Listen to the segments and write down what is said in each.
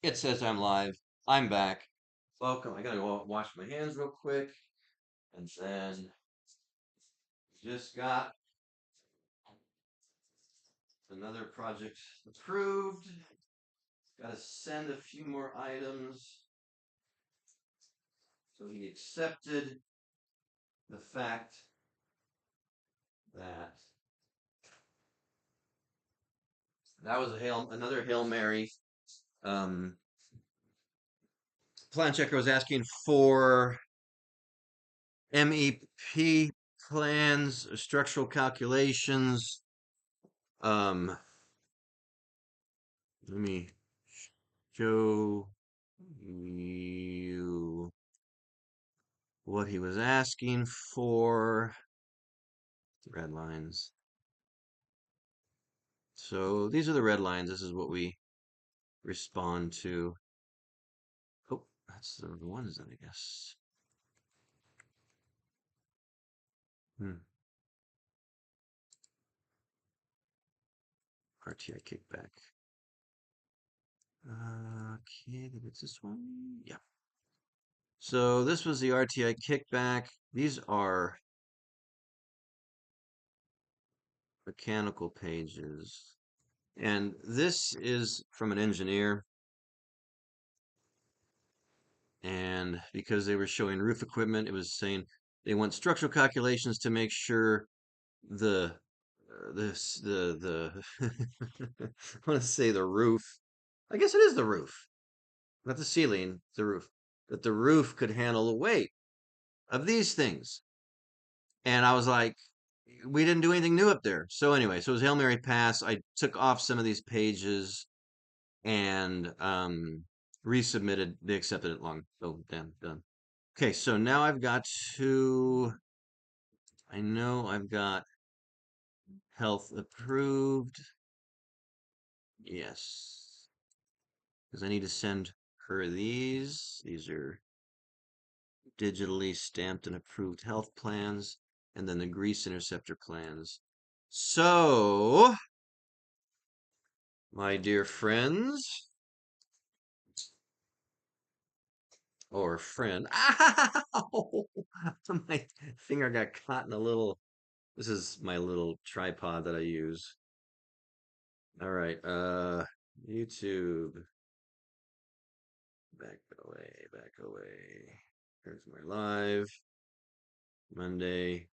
It says I'm live. I'm back. Welcome. I gotta go wash my hands real quick. And then just got another project approved. Gotta send a few more items. So he accepted the fact that that was another Hail Mary. Um, Plan checker was asking for MEP plans, structural calculations. Let me show you what he was asking for. Red lines. So these are the red lines. This is what we respond to. Oh, that's the ones then, I guess. RTI kickback. Okay, I think it's this one. Yeah. So this was the RTI kickback. These are mechanical pages. And this is from an engineer. And because they were showing roof equipment, it was saying they want structural calculations to make sure the this the I want to say the roof. I guess it is the roof, not the ceiling, the roof. That the roof could handle the weight of these things. And I was like, we didn't do anything new up there. So anyway, so it was Hail Mary pass. I took off some of these pages and resubmitted. They accepted it long. Oh, damn, done. Okay, so now I've got to. I know I've got health approved. Yes. Because I need to send her these. These are digitally stamped and approved health plans, and then the grease interceptor plans. So, my dear friends, or friend, ow! My finger got caught in a little. This is my little tripod that I use. All right, YouTube, back away. Here's my live. Monday.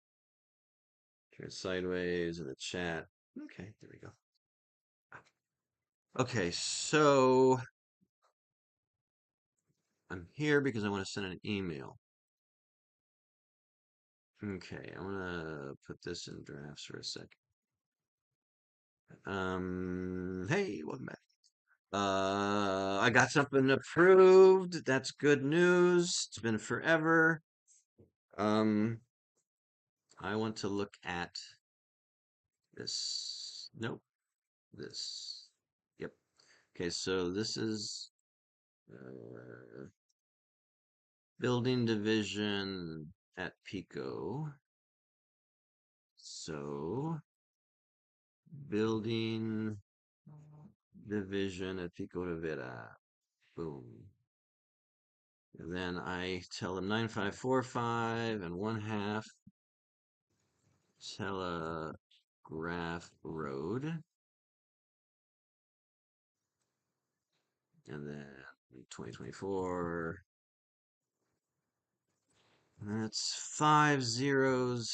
Turn sideways in the chat. Okay, there we go. Okay, so I'm here because I want to send an email. Okay, I'm gonna put this in drafts for a second. Hey, welcome back. I got something approved. That's good news. It's been forever. Um, I want to look at this. Nope, this. Yep. Okay, so this is building division at Pico. So building division at Pico Rivera. Boom. And then I tell them 9545 and 1/2 Telegraph Road. And then 2024. That's 5 zeros.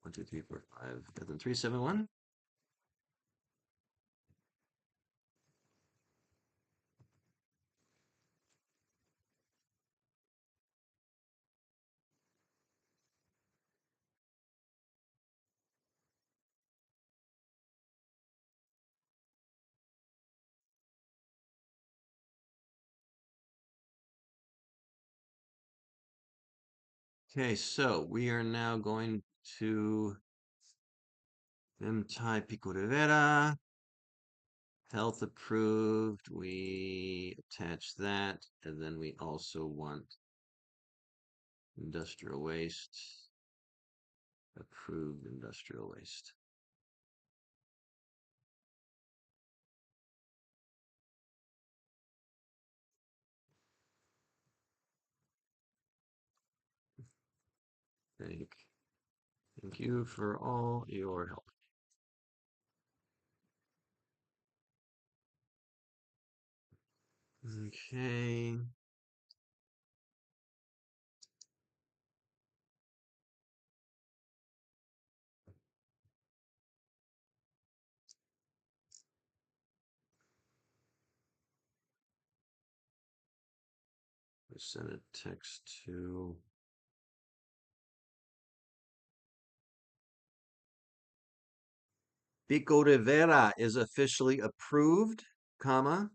1, 2, 3, 4, 5. And then 371. Okay, so we are now going to Vimtai Pico Rivera. Health approved. We attach that. And then we also want industrial waste. Approved industrial waste. Thank you for all your help. Okay. I sent a text to Pico Rivera is officially approved, comma.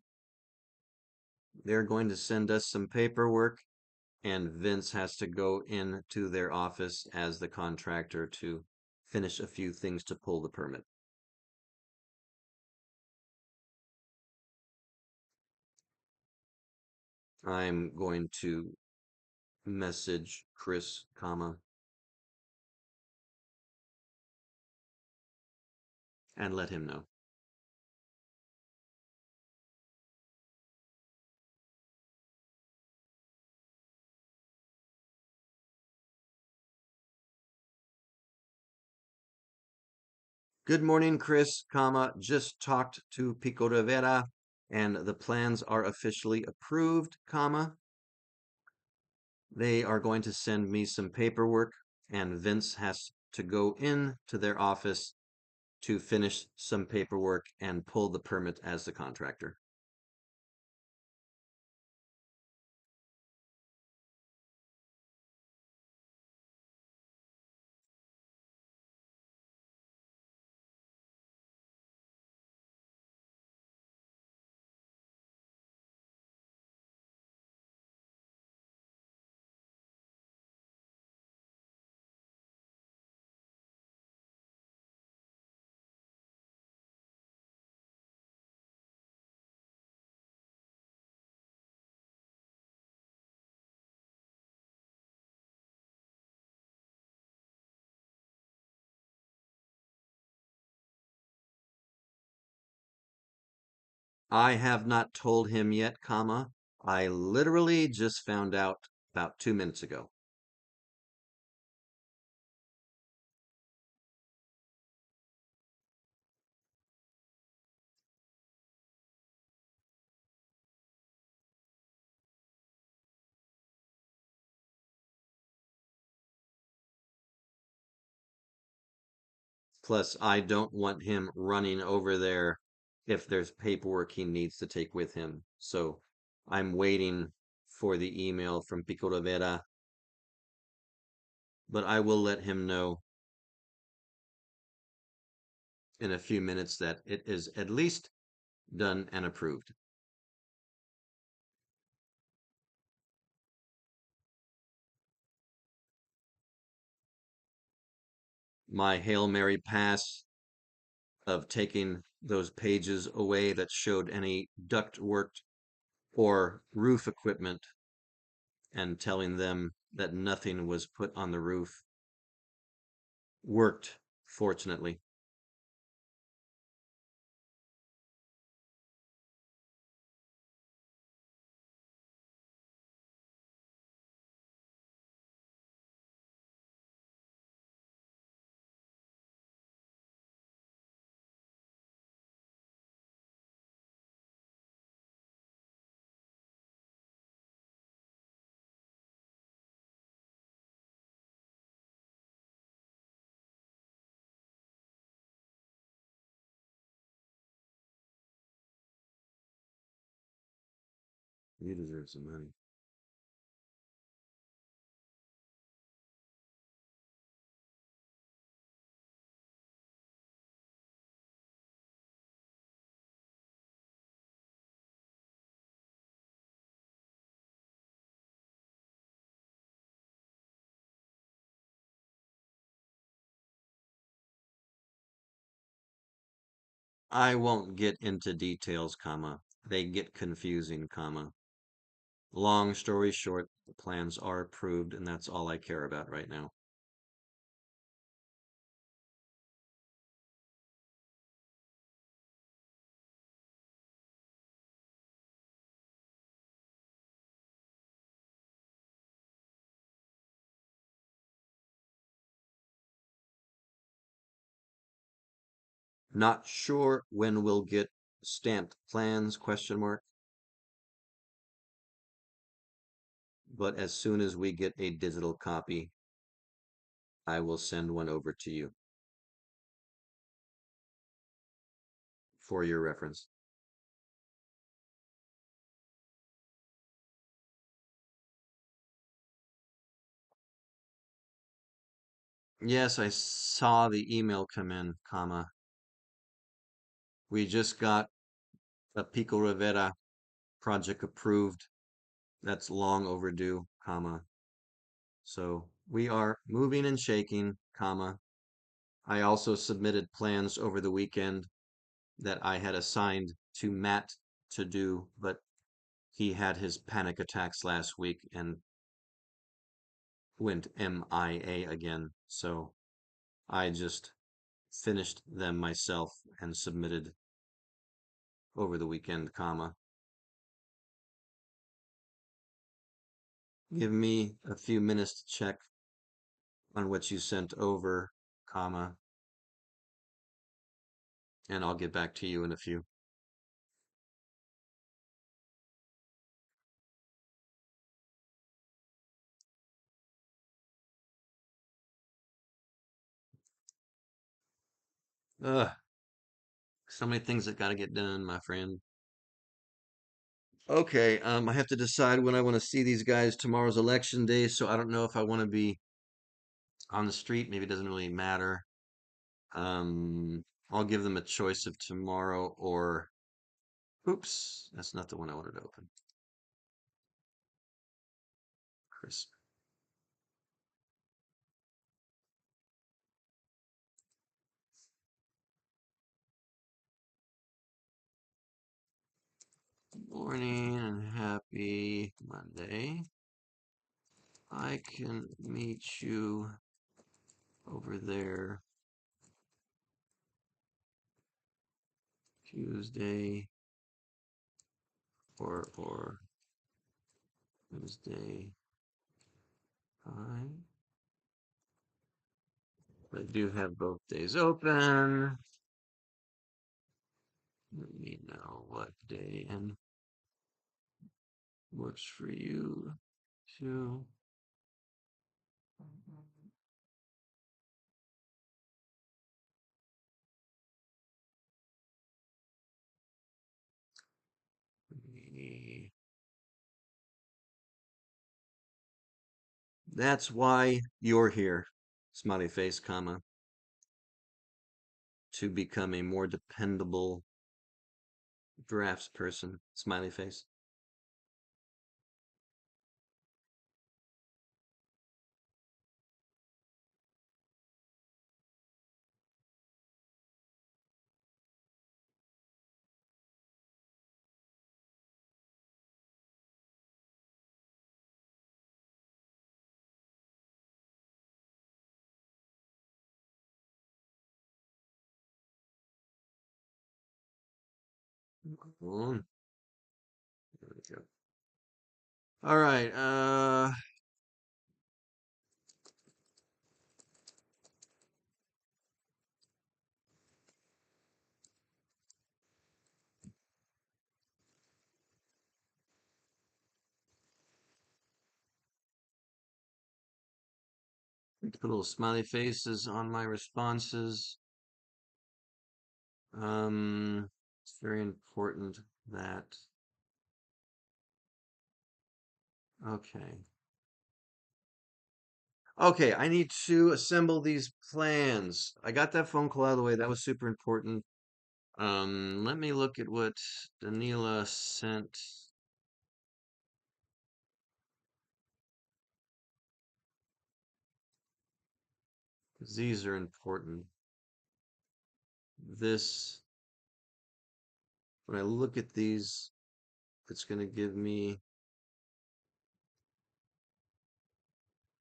They're going to send us some paperwork, and Vince has to go into their office as the contractor to finish a few things to pull the permit. I'm going to message Chris, comma, and let him know. Good morning, Chris, comma, just talked to Pico Rivera and the plans are officially approved, comma. They are going to send me some paperwork and Vince has to go in to their office to finish some paperwork and pull the permit as the contractor. I have not told him yet, comma. I literally just found out about 2 minutes ago. Plus, I don't want him running over there if there's paperwork he needs to take with him. So I'm waiting for the email from Pico Rivera, but I will let him know in a few minutes that it is at least done and approved. My Hail Mary pass of taking those pages away that showed any duct work or roof equipment and telling them that nothing was put on the roof worked, fortunately. You deserve some money. I won't get into details, comma. They get confusing, comma. Long story short, the plans are approved, and that's all I care about right now. Not sure when we'll get stamped plans, question mark. But as soon as we get a digital copy, I will send one over to you for your reference. Yes, I saw the email come in, comma. We just got a Pico Rivera project approved. That's long overdue, comma. So we are moving and shaking, comma. I also submitted plans over the weekend that I had assigned to Matt to do, but he had his panic attacks last week and went MIA again. So I just finished them myself and submitted over the weekend, comma. Give me a few minutes to check on what you sent over, comma, and I'll get back to you in a few. Ugh, so many things that gotta get done, my friend. Okay, I have to decide when I want to see these guys. Tomorrow's election day, so I don't know if I want to be on the street. Maybe it doesn't really matter. I'll give them a choice of tomorrow or, oops, that's not the one I wanted to open. Chris. Morning and happy Monday. I can meet you over there Tuesday or Wednesday. Fine. I do have both days open. Let me know what day and works for you too. That's why you're here, smiley face, comma, to become a more dependable drafts person, smiley face. There we go. All right, put little smiley faces on my responses. It's very important that, okay. Okay, I need to assemble these plans. I got that phone call out of the way. That was super important. Let me look at what Danila sent. These are important. This, when I look at these, it's going to give me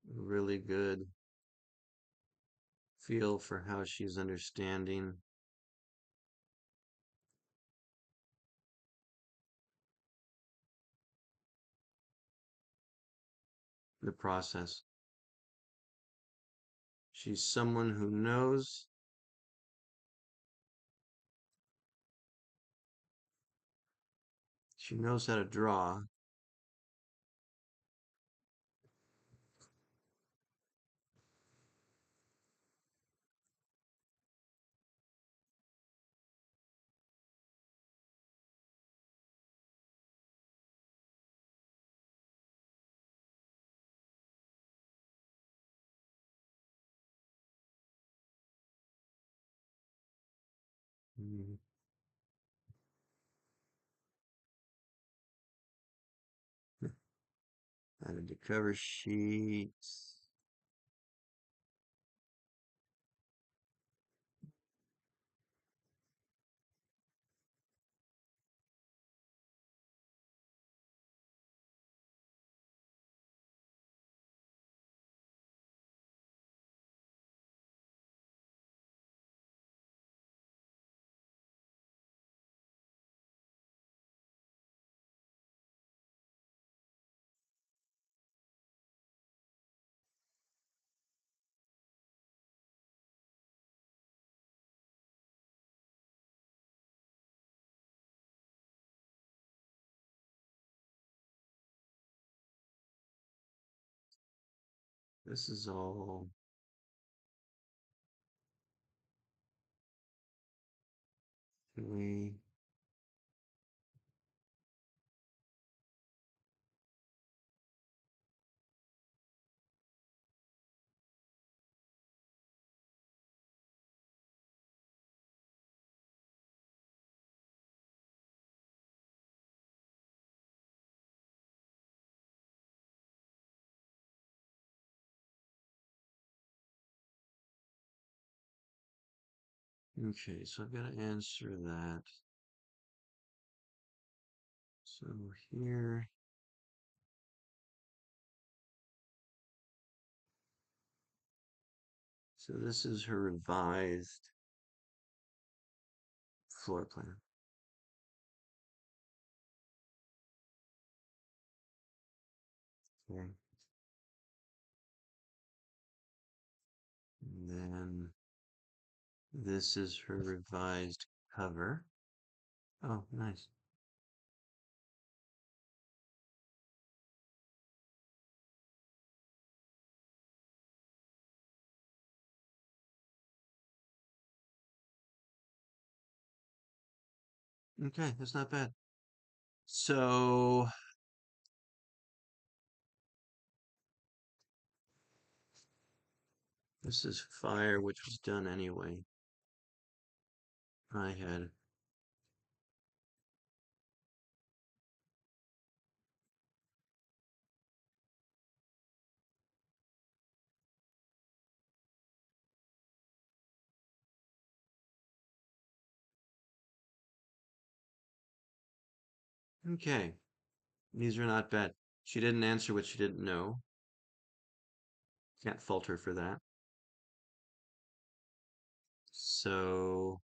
a really good feel for how she's understanding the process. She's someone who knows She knows how to draw. Mm, added to cover sheet. This is all we okay, so I've got to answer that. So here, so this is her revised floor plan. Okay. And then this is her revised cover. Oh, nice. Okay, that's not bad. So this is fire, which was done anyway. I had. Okay, these are not bad. She didn't answer what she didn't know. Can't fault her for that. So,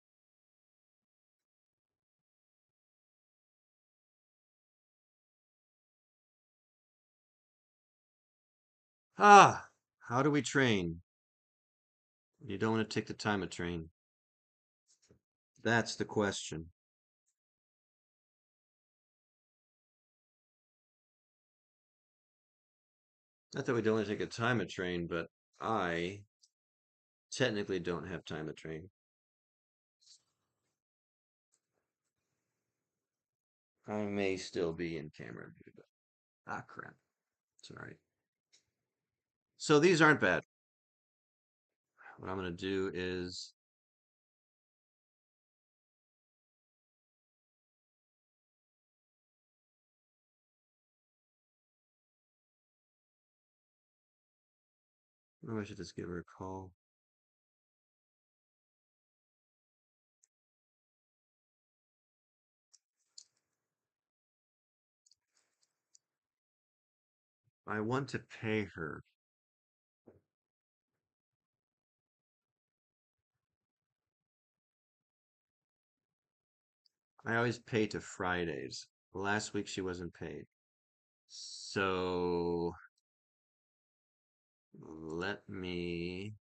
how do we train? You don't want to take the time to train. That's the question. Not that we don't want to take a time to train, but I technically don't have time to train. I may still be in camera, but crap. It's all right. So these aren't bad. What I'm going to do is maybe I should just give her a call. I want to pay her. I always pay to Fridays. Last week she wasn't paid. So let me.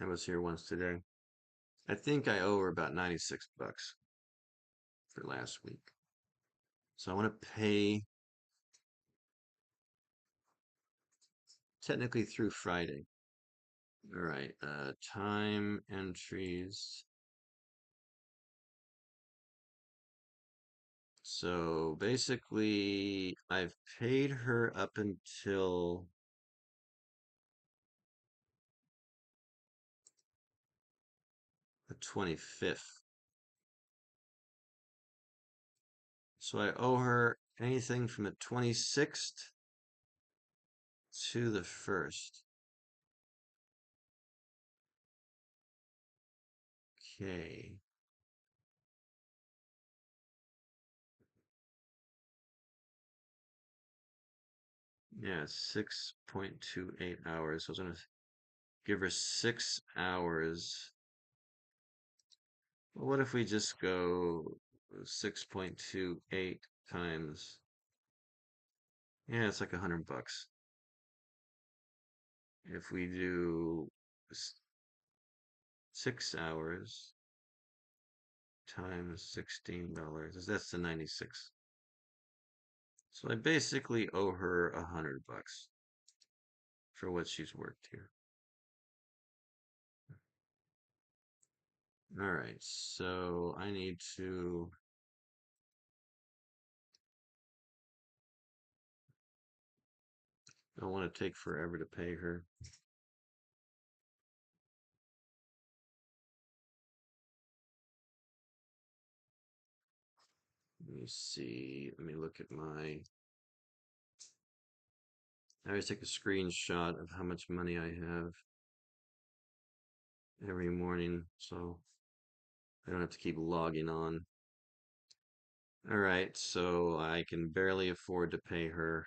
I was here once today. I think I owe her about 96 bucks for last week. So I want to pay technically through Friday. All right, time entries. So basically, I've paid her up until the 25th. So I owe her anything from the 26th to the 1st. Okay. Yeah, 6.28 hours. So I was gonna give her 6 hours. Well, what if we just go 6.28 times? Yeah, it's like 100 bucks. If we do 6 hours times $16, that's the 96. So I basically owe her 100 bucks for what she's worked here. All right, so I need to. I don't want to take forever to pay her. Let me see. Let me look at my. I always take a screenshot of how much money I have every morning, so I don't have to keep logging on. All right, so I can barely afford to pay her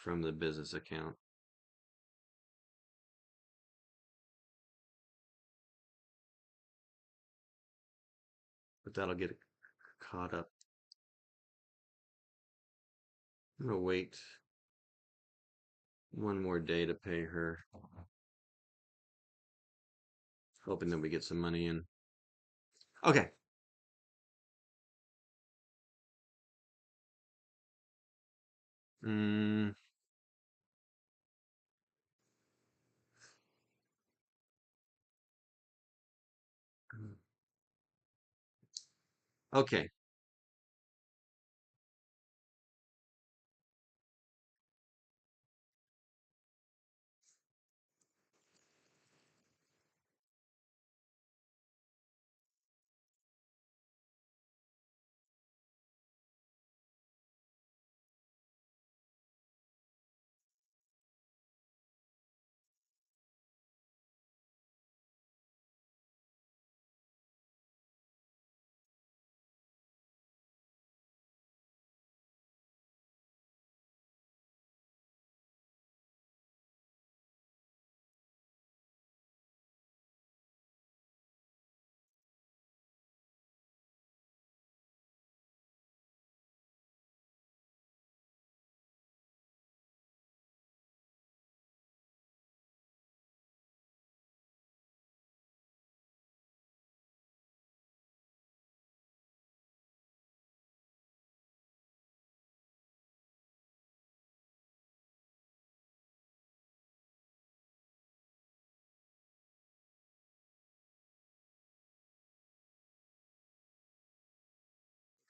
from the business account, but that'll get caught up. I'm gonna wait one more day to pay her, hoping that we get some money in. Okay. Mm, okay.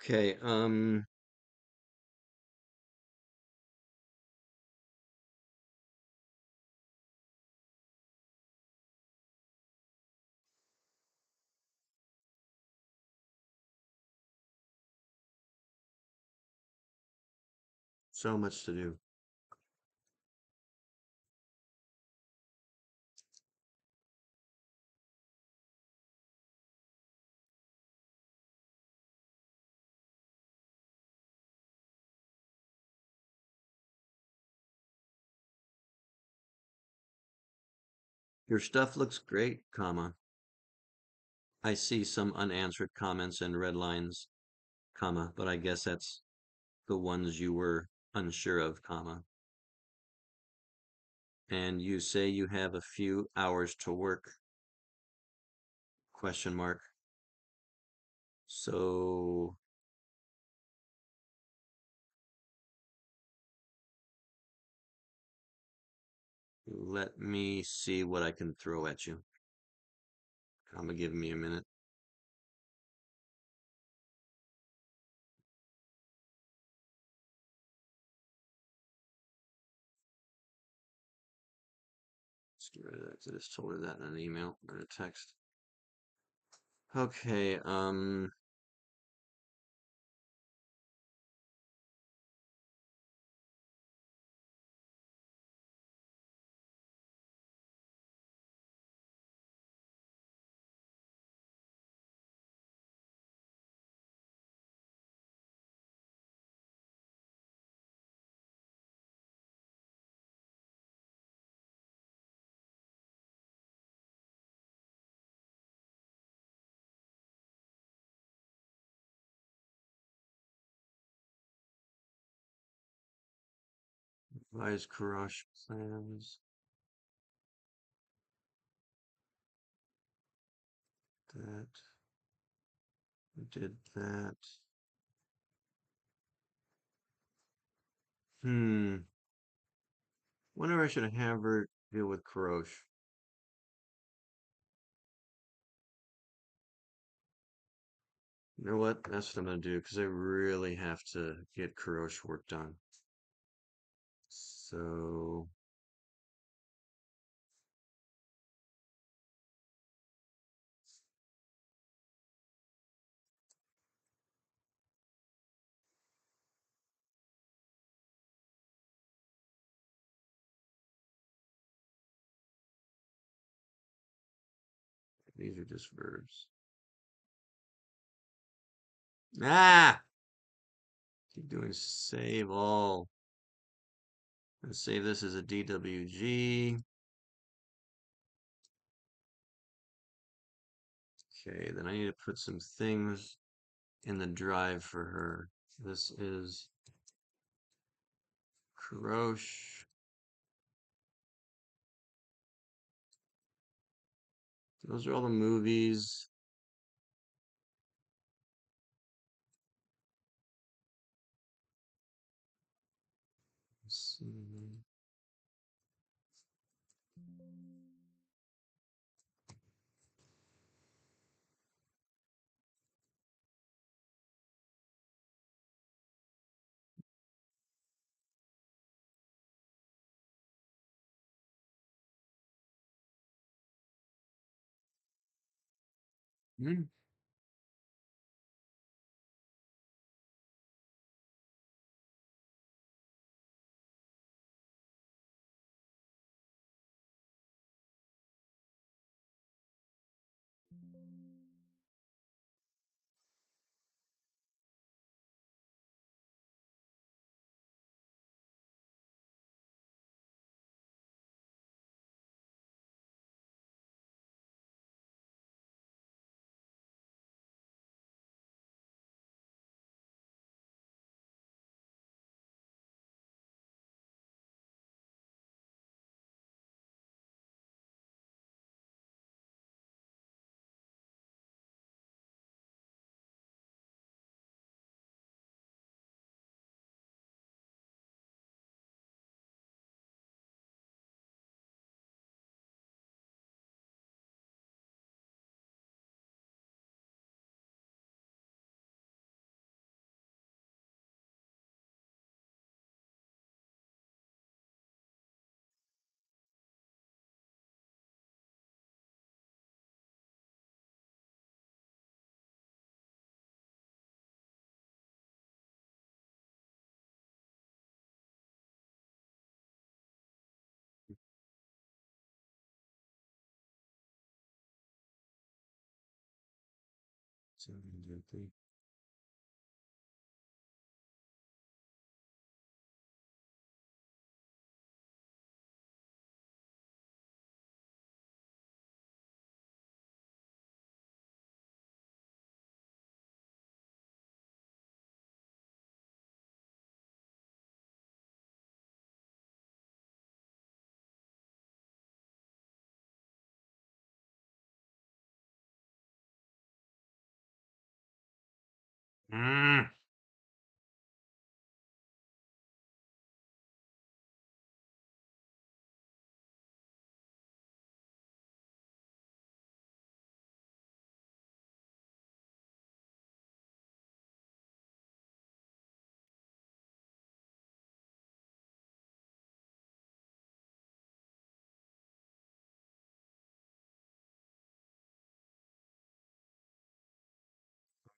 Okay. So much to do. Your stuff looks great, comma. I see some unanswered comments and red lines, comma, but I guess that's the ones you were unsure of, comma. And you say you have a few hours to work, question mark. So let me see what I can throw at you. I'm gonna give me a minute. Let's get rid of that. I just told her that in an email or a text. Okay, advise Karash plans. That did that. Whenever I should have her deal with Karosh. You know what? That's what I'm gonna do because I really have to get Karosh work done. So these are just verbs. Ah! Keep doing save all. And save this as a DWG. Okay, then I need to put some things in the drive for her. This is Karosh. Those are all the movies. Let's see. Hmm. So,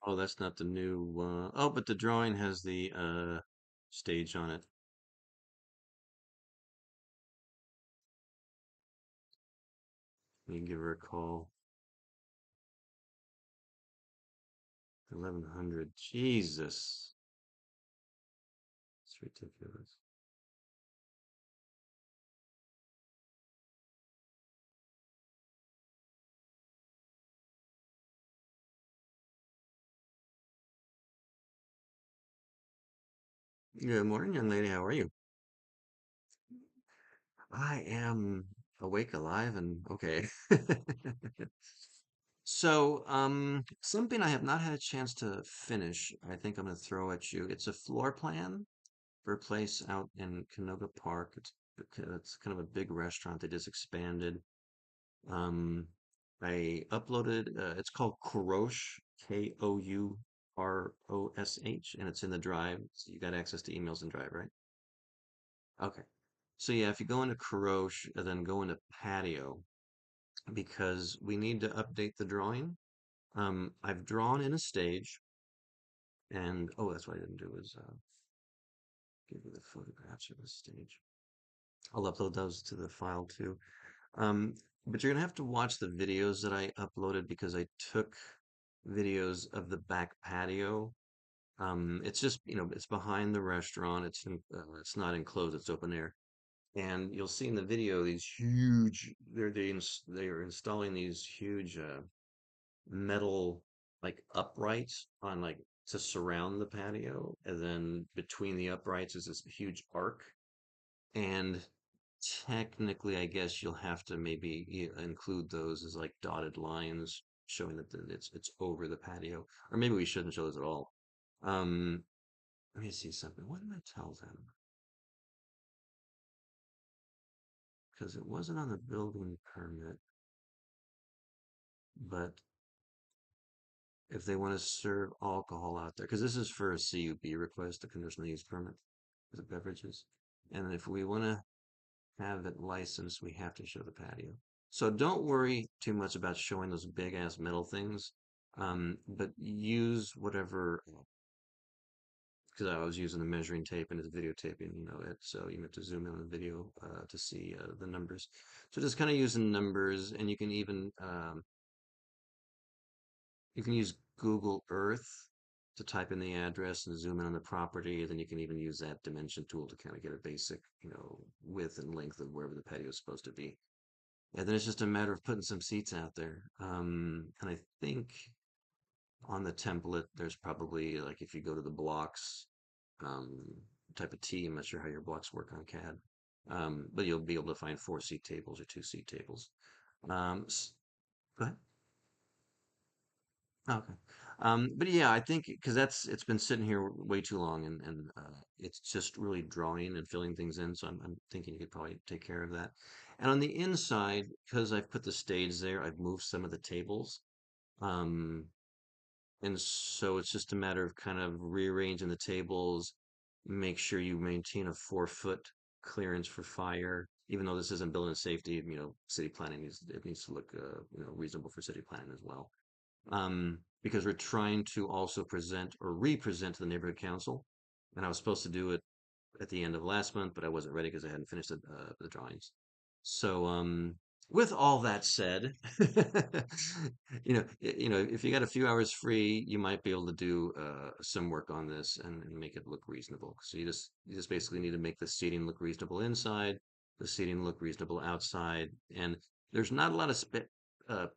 Oh, that's not the new one. Oh, but the drawing has the stage on it. You can give her a call. 1100. Jesus. It's ridiculous. Good morning, young lady. How are you? I am awake, alive, and okay. So, something I have not had a chance to finish, I think I'm going to throw at you. It's a floor plan for a place out in Canoga Park. It's kind of a big restaurant they just expanded. Um, I uploaded, it's called Kourosh, Kourosh, and it's in the Drive. So you got access to emails in Drive, right? Okay. So yeah, if you go into Kourosh and then go into Patio, because we need to update the drawing. I've drawn in a stage, and oh, that's what I didn't do is give you the photographs of the stage. I'll upload those to the file too. Um, but you're gonna have to watch the videos that I uploaded because I took videos of the back patio. It's just, it's behind the restaurant. It's not enclosed, it's open air. And you'll see in the video these huge, they are installing these huge metal like uprights on like to surround the patio, and then between the uprights is this huge arc. And technically, I guess you'll have to maybe include those as like dotted lines showing that it's over the patio, or maybe we shouldn't show those at all. Um, Let me see something. What did I tell them? Because it wasn't on the building permit, but if they want to serve alcohol out there, because this is for a CUP request, a conditional use permit for the beverages. And if we want to have it licensed, we have to show the patio. So don't worry too much about showing those big ass metal things. But use whatever, because I was using the measuring tape and it's videotaping, it. So you have to zoom in on the video to see the numbers. So just kind of using numbers, and you can use Google Earth to type in the address and zoom in on the property. Then you can even use that dimension tool to kind of get a basic, width and length of wherever the patio is supposed to be. And then it's just a matter of putting some seats out there. And I think on the template, there's probably like if you go to the blocks um, type of T, I'm not sure how your blocks work on CAD, but you'll be able to find 4-seat tables or 2-seat tables. Go ahead. Okay. But yeah, I think because it's been sitting here way too long, and it's just really drawing and filling things in. So I'm thinking you could probably take care of that. And on the inside, because I've put the stage there, I've moved some of the tables. Um, and so it's just a matter of kind of rearranging the tables, make sure you maintain a 4-foot clearance for fire. Even though this isn't building safety, city planning needs to look reasonable for city planning as well, because we're trying to also present or represent to the neighborhood council. And I was supposed to do it at the end of last month, but I wasn't ready because I hadn't finished the drawings. So, with all that said, if you got a few hours free, you might be able to do some work on this and make it look reasonable. So you just basically need to make the seating look reasonable inside, the seating look reasonable outside, and there's not a lot of uh,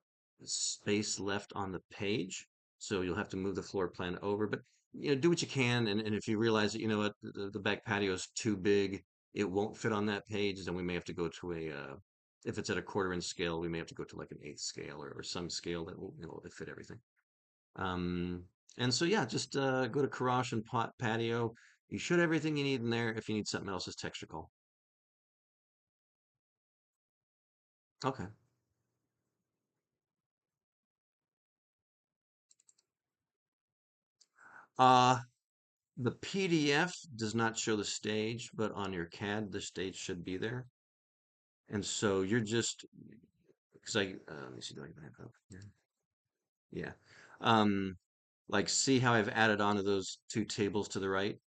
space left on the page, so you'll have to move the floor plan over. But do what you can, and if you realize that what the back patio is too big, it won't fit on that page, then we may have to go to if it's at a 1/4 inch scale, we may have to go to like an 1/8 scale or some scale that will fit everything. Um, and so yeah, just go to Karash and Patio. You should have everything you need in there. If you need something else, just text or call. Okay. Uh, the PDF does not show the stage, but on your CAD, the stage should be there. And so you're just because let me see, do I have it up here? Yeah. Um, Like, see how I've added on to those two tables to the right?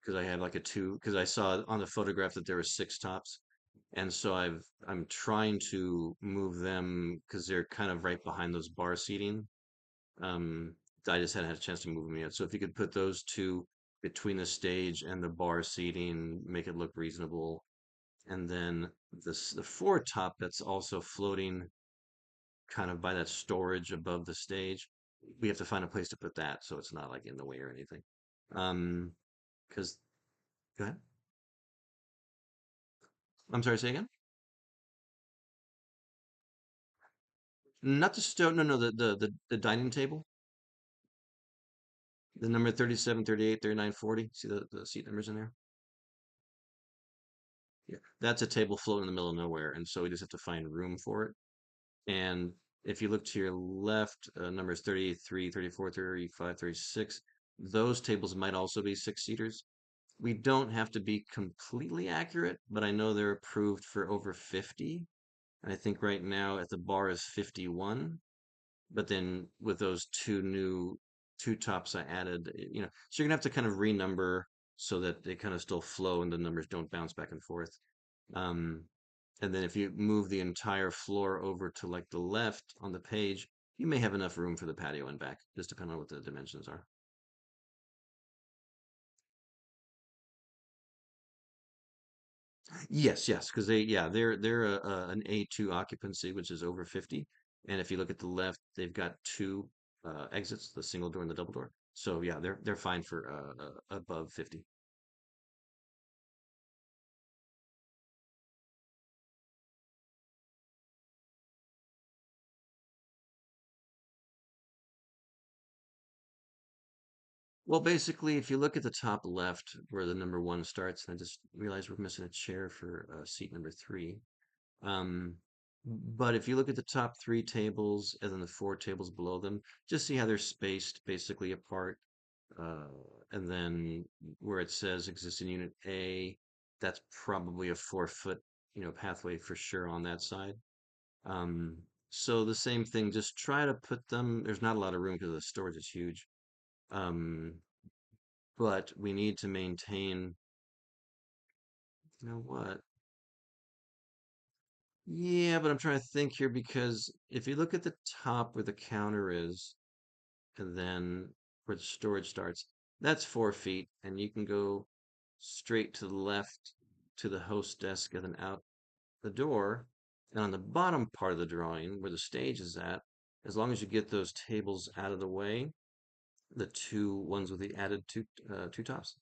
Because I have like a two, because I saw on the photograph that there were six tops. And so I'm trying to move them because they're kind of right behind those bar seating. Um, I just hadn't had a chance to move them yet. So if you could put those two between the stage and the bar seating, make it look reasonable. And then the four top that's also floating kind of by that storage above the stage. We have to find a place to put that so it's not like in the way or anything. Um, because go ahead. I'm sorry, say again. Not the stove. No, no, the dining table. The number 37, 38, 39, 40. See the seat numbers in there? Yeah. That's a table floating in the middle of nowhere, and so we just have to find room for it. And if you look to your left, numbers 33, 34, 35, 36, those tables might also be six-seaters. We don't have to be completely accurate, but I know they're approved for over 50. And I think right now at the bar is 51. But then with those two new two tops I added, so you're gonna have to kind of renumber so that they kind of still flow and the numbers don't bounce back and forth. Um, and then if you move the entire floor over to like the left on the page, you may have enough room for the patio and back, just depending on what the dimensions are. Yes, yes, because they're an A2 occupancy, which is over 50. And if you look at the left, they've got two exits, the single door and the double door. So yeah, they're fine for above 50. Well, basically, if you look at the top left where the number one starts, and I just realized we're missing a chair for seat number three. Um, but if you look at the top three tables and then the four tables below them, just see how they're spaced basically apart. Uh, and then where it says existing unit A, that's probably a 4 foot, pathway for sure on that side. Um, so the same thing, just try to put them, there's not a lot of room because the storage is huge. Um, but we need to maintain, you know what? Yeah, but I'm trying to think here because if you look at the top where the counter is, and then where the storage starts, that's 4 feet, and you can go straight to the left to the host desk and then out the door. And on the bottom part of the drawing, where the stage is at, as long as you get those tables out of the way, the two ones with the added two tops,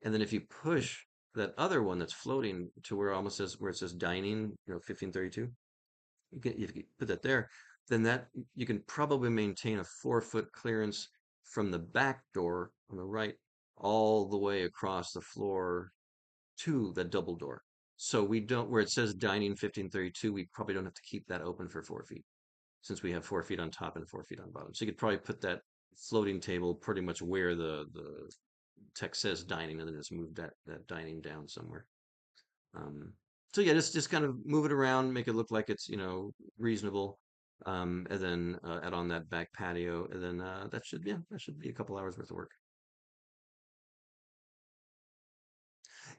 and then if you push that other one that's floating to where it almost says where it says dining, 1532, if you put that there, then that you can probably maintain a 4 foot clearance from the back door on the right all the way across the floor to the double door. So we don't, where it says dining 1532, we probably don't have to keep that open for 4 feet since we have 4 feet on top and 4 feet on bottom. So you could probably put that floating table pretty much where the text says dining and then just move that dining down somewhere. Um, so yeah, just kind of move it around, make it look like it's reasonable, and then add on that back patio, and then that should be a couple hours worth of work.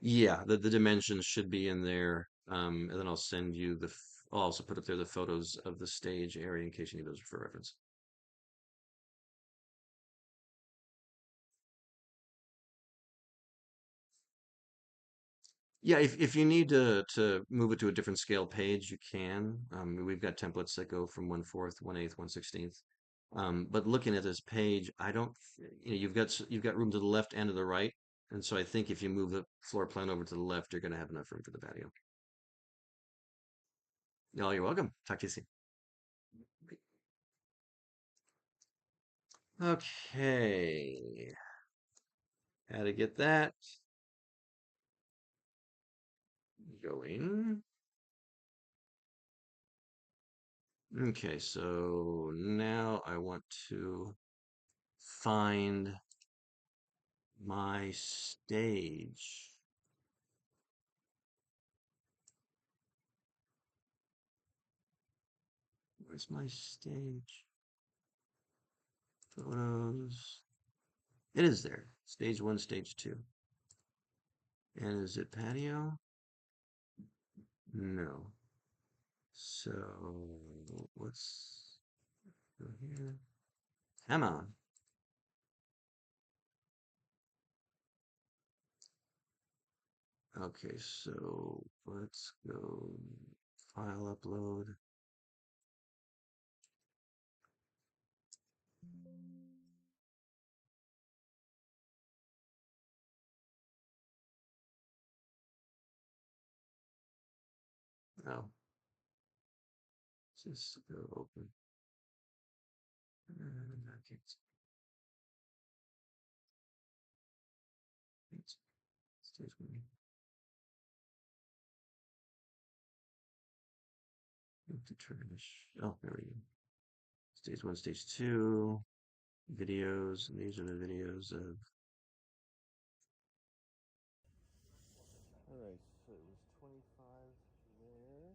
Yeah, the dimensions should be in there, and then I'll send you I'll also put up there the photos of the stage area in case you need those for reference. Yeah, if you need to move it to a different scale page, you can. We've got templates that go from 1/4, 1/8, 1/16. But looking at this page, I don't, you've got room to the left and to the right, and so I think if you move the floor plan over to the left, you're going to have enough room for the patio. Oh, you're welcome. Talk to you soon. Okay, how to get that going. Okay, so now I want to find my stage. Where's my stage? Photos. It is there. Stage one, stage two. And is it patio? No. So let's go here. Come on. Okay, so let's go file upload. Oh, just go open. Okay, stage one. To trash. Oh, there we go. Stage one, stage two. Videos. And these are the videos of. All right, so it was 25 there.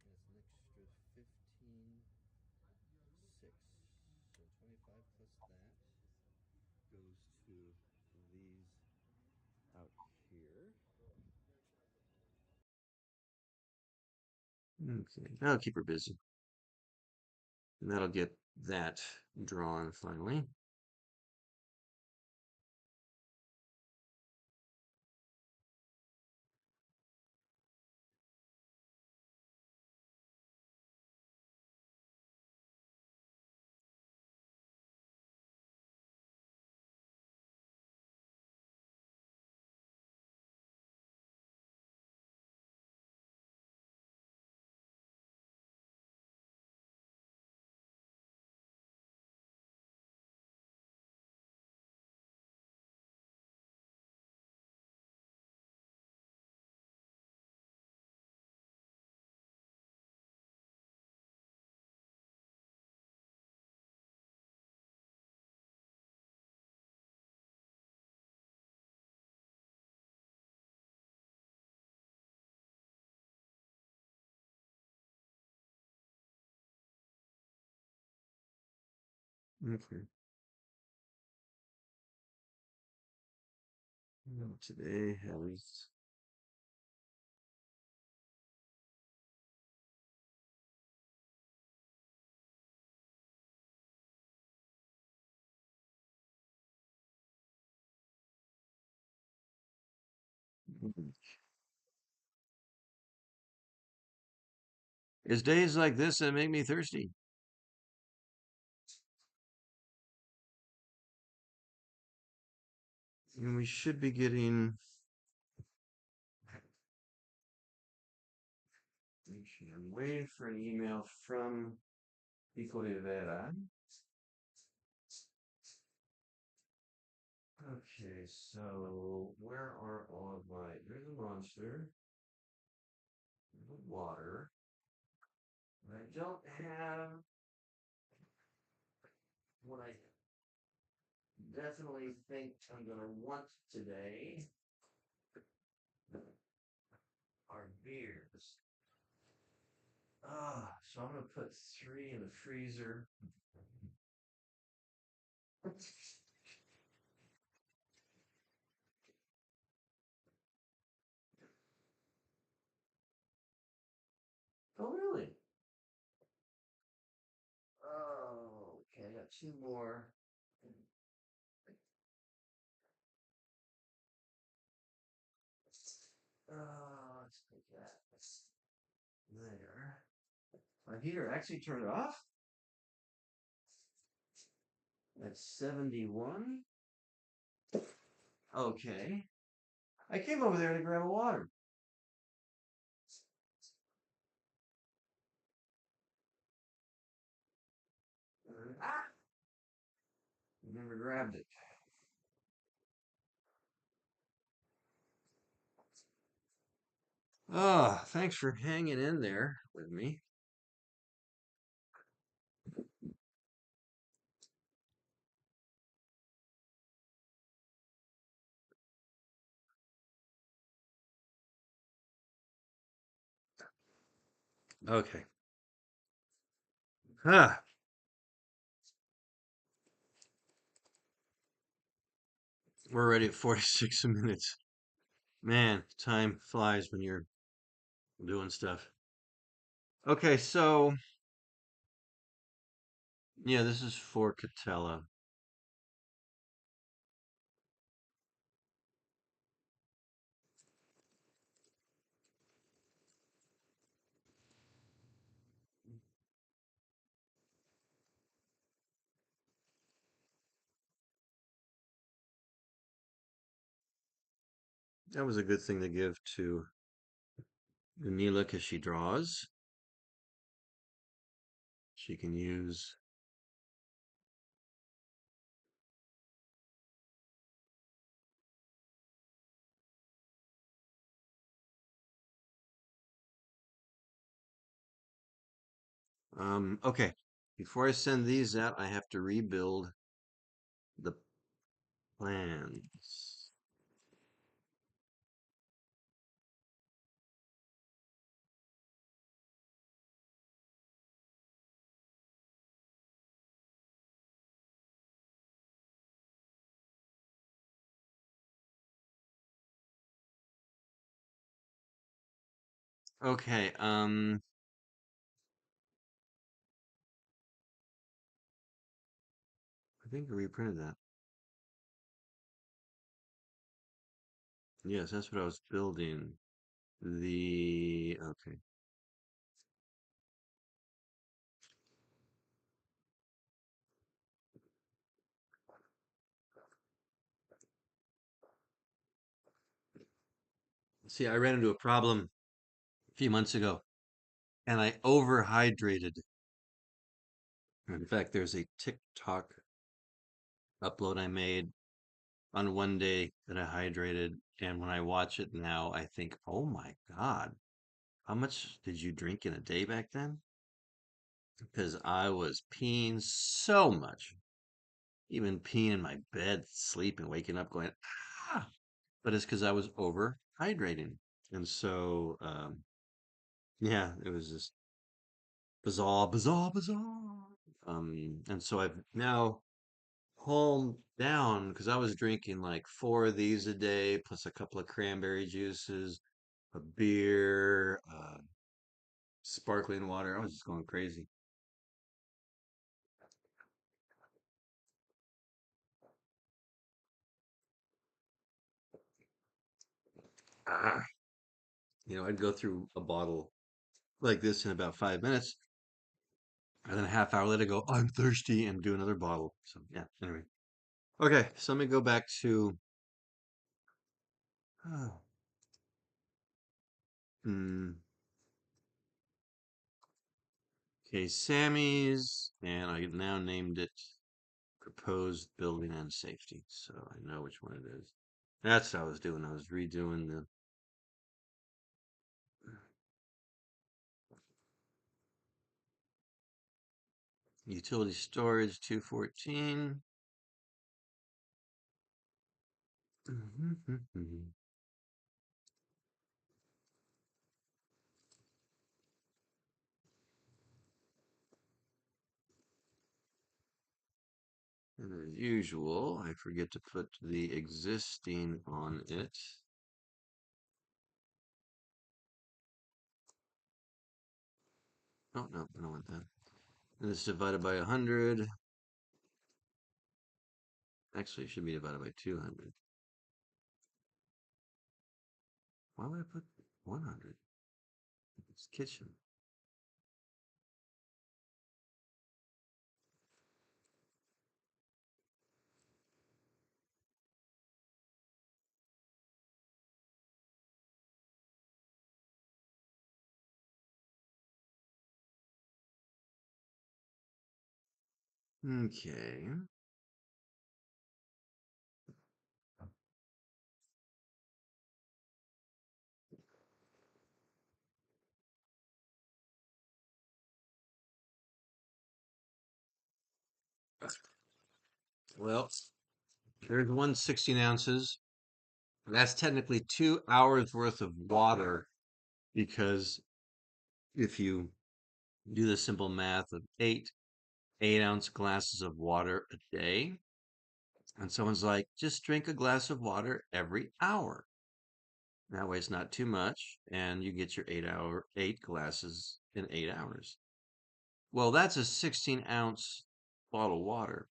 That's an extra 15, 6. So 25 plus that goes to these out here. Okay, that'll keep her busy. And that'll get that drawn finally. Okay. Today has. It's days like this that make me thirsty. And we should be getting. I'm waiting for an email from Pico de Vera. Okay, so where are all of my? There's a monster. There's a water. But I don't have what I definitely think I'm gonna want today are beers. So I'm gonna put 3 in the freezer. Oh, really? Oh, okay. I got 2 more. Let's put that there. My heater actually turned off. That's 71. Okay. I came over there to grab a water. Ah! Never grabbed it. Oh, thanks for hanging in there with me. Okay. Huh. We're already at 46 minutes. Man, time flies when you're doing stuff. Okay, so yeah, this is for Catella. That was a good thing to give to Vanilla because she draws. She can use. Okay. Before I send these out, I have to rebuild the plans. Okay, I think I reprinted that. Yes, that's what I was building. Okay. See, I ran into a problem a few months ago and I overhydrated. In fact, there's a TikTok upload I made on one day that I hydrated. And when I watch it now, I think, oh my God, how much did you drink in a day back then? Because I was peeing so much, even peeing in my bed, sleeping, waking up, going, ah. But it's because I was overhydrating. And so, yeah, it was just bizarre, bizarre, bizarre. And so I've now calmed down because I was drinking like four of these a day, plus a couple of cranberry juices, a beer, sparkling water. I was just going crazy. Ah. I'd go through a bottle like this in about 5 minutes, and then a half hour later, go, I'm thirsty, and do another bottle. So yeah. Anyway, okay. So let me go back to. Hmm. Okay, Sammy's, and I now named it Proposed Building and Safety, so I know which one it is. That's what I was doing. I was redoing the utility storage 214. And as usual, I forget to put the existing on it. Oh, no, I don't want that. And it's divided by 100. Actually, it should be divided by 200. Why would I put 100? It's kitchen. Okay. Well, there's one 16 ounces. That's technically 2 hours worth of water because if you do the simple math of 8 8-ounce glasses of water a day, And someone's like, just drink a glass of water every hour. That way it's not too much, and you get your 8 glasses in 8 hours. Well, that's a 16-ounce bottle of water.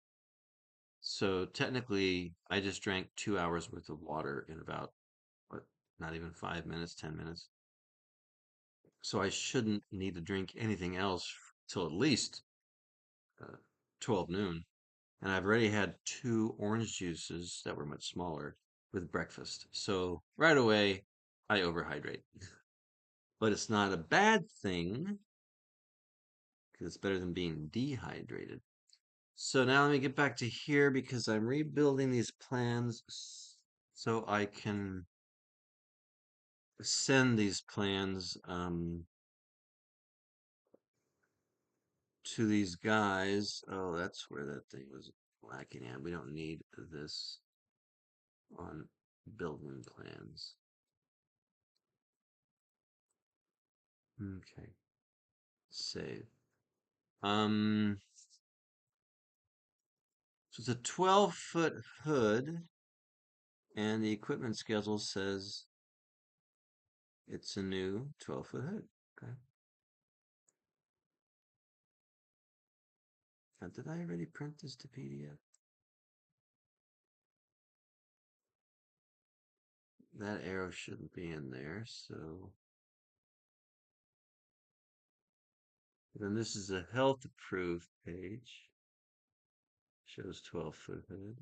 So technically, I just drank 2 hours worth of water in about, what, not even 5 minutes, 10 minutes. So I shouldn't need to drink anything else till at least 12 noon. And I've already had 2 orange juices that were much smaller with breakfast. So right away, I overhydrate. But it's not a bad thing because it's better than being dehydrated. So now let me get back to here because I'm rebuilding these plans so I can send these plans to these guys. Oh, that's where that thing was lacking at. We don't need this on building plans. Okay, save. Um, so it's a 12-foot hood, and the equipment schedule says it's a new 12-foot hood. Okay. Now, did I already print this to PDF? That arrow shouldn't be in there, so then this is a health approved page. Shows 12-foot hood.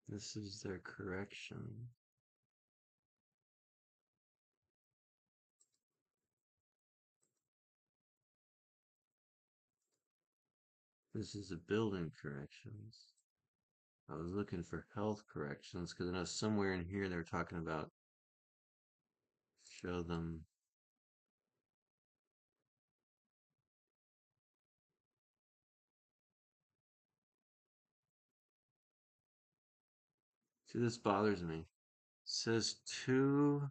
This is their correction. This is the building corrections. I was looking for health corrections because I know somewhere in here they're talking about show them. See, this bothers me. It says 2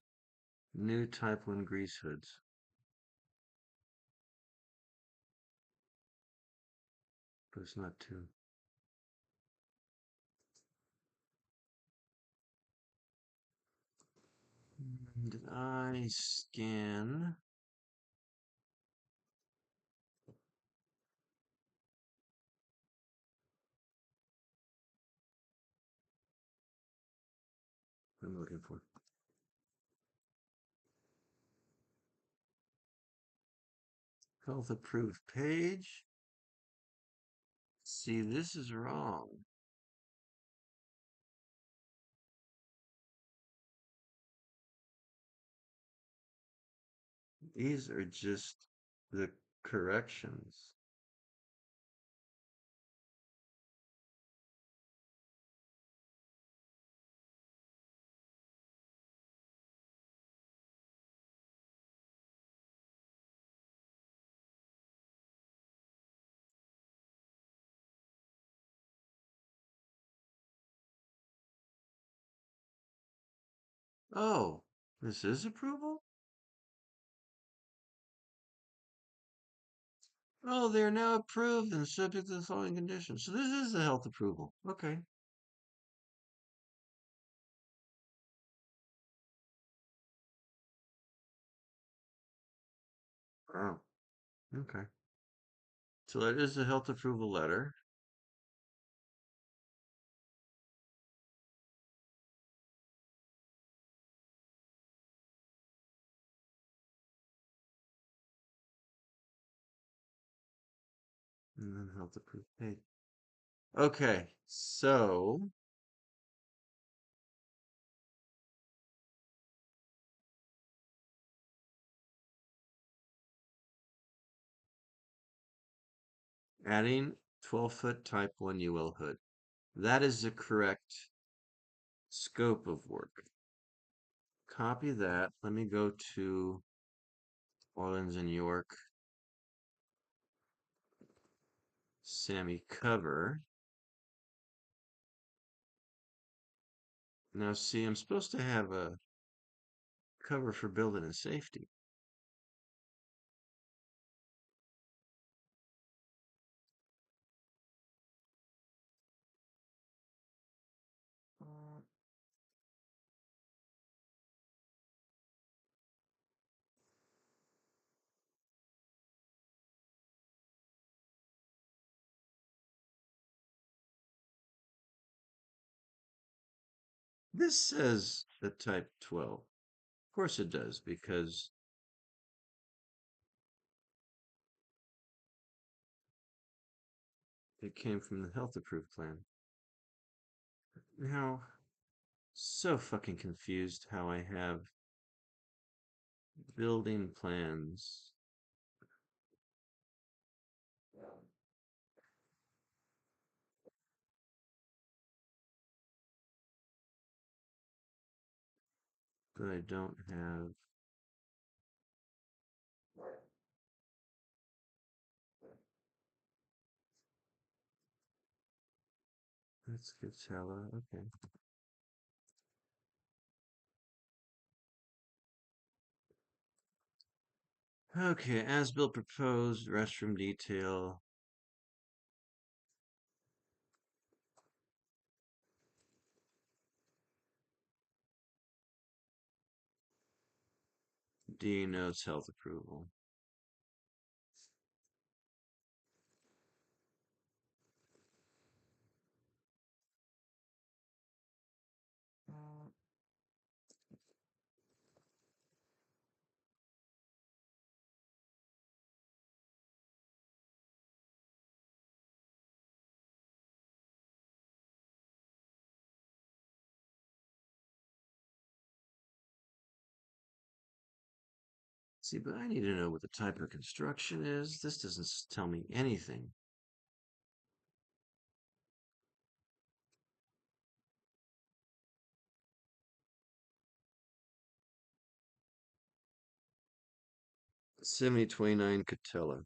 new Type 1 grease hoods. But it's not 2. Did I scan? What am I looking for? Health approved page. See, this is wrong. These are just the corrections. Oh, this is approval? Oh, they're now approved and subject to the following conditions. So this is the health approval. Okay. Oh, okay. So that is the health approval letter. And then health approved page. Okay, so adding 12-foot Type 1 UL hood. That is the correct scope of work. Copy that. Let me go to Orleans and York. Sammy cover. Now see, I'm supposed to have a cover for building and safety. This says the type 12. Of course it does, because it came from the health approved plan. Now, so fucking confused how I have building plans. But I don't have. That's Coachella. Okay. Okay, as built proposed, restroom detail. D notes health approval. See, but I need to know what the type of construction is. This doesn't tell me anything. Seventy 29 Catella.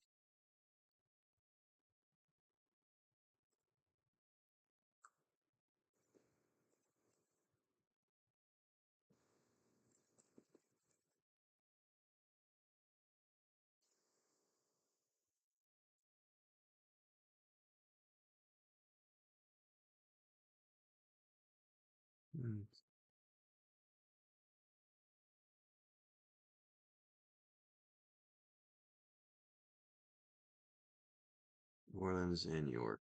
Hmm. Orleans and York.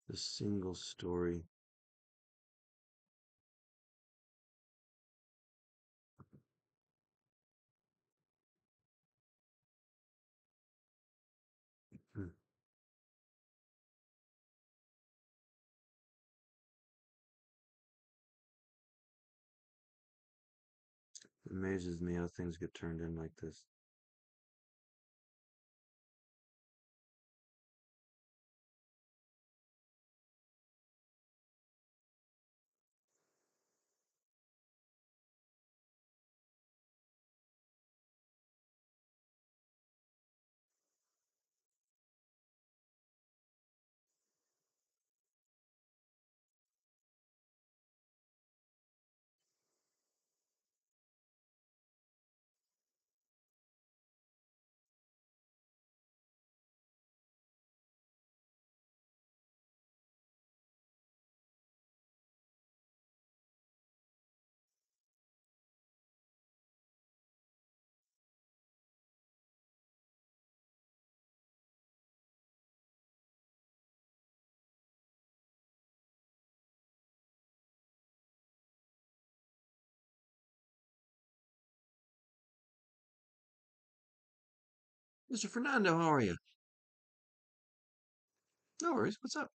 The single story. Hmm. Amazes me how things get turned in like this. Mr. Fernando, how are you? No worries. What's up?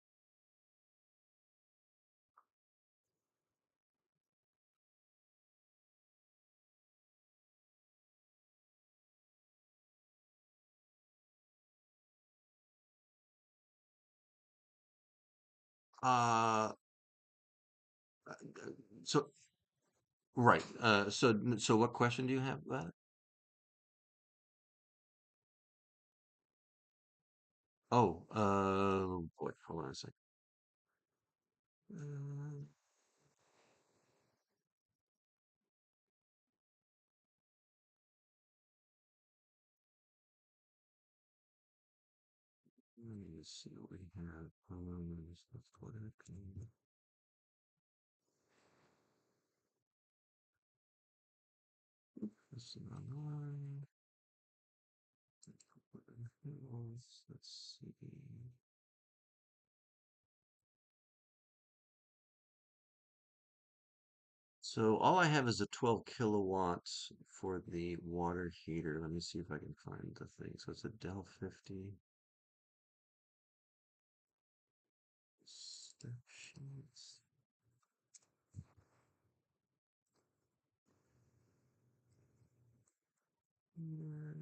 Uh, uh, so right. So what question do you have about it? Oh, boy, hold on a second. Uh, Let's see what we have. Let's go to this is online. Let's see. So all I have is a 12 kilowatts for the water heater. Let me see if I can find the thing. So it's a Dell 50. Step sheets. Heater.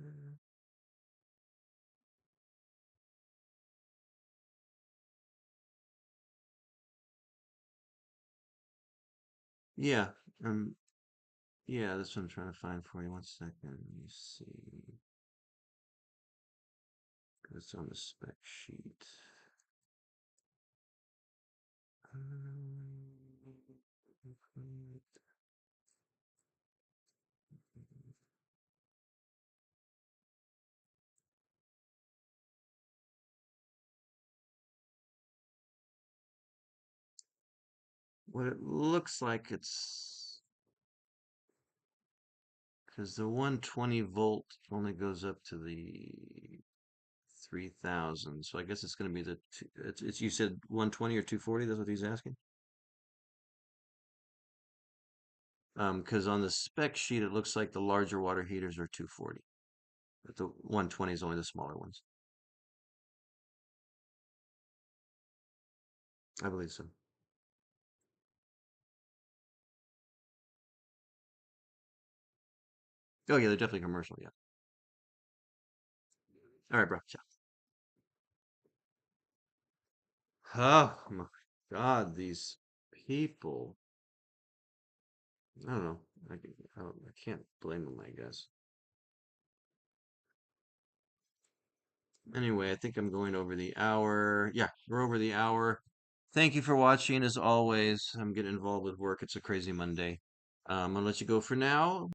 Yeah, um, yeah, that's what I'm trying to find for you. One second. Let me see. It's on the spec sheet. What it looks like it's because the 120 volt only goes up to the 3000. So I guess it's going to be it's you said 120 or 240, that's what he's asking? Because on the spec sheet it looks like the larger water heaters are 240, but the 120 is only the smaller ones. I believe so. Oh yeah, they're definitely commercial, yeah. All right, bro. Ciao. Oh my God, these people. I don't know. I can't blame them, I guess. Anyway, I think I'm going over the hour. Yeah, we're over the hour. Thank you for watching. As always, I'm getting involved with work. It's a crazy Monday. I'm gonna let you go for now.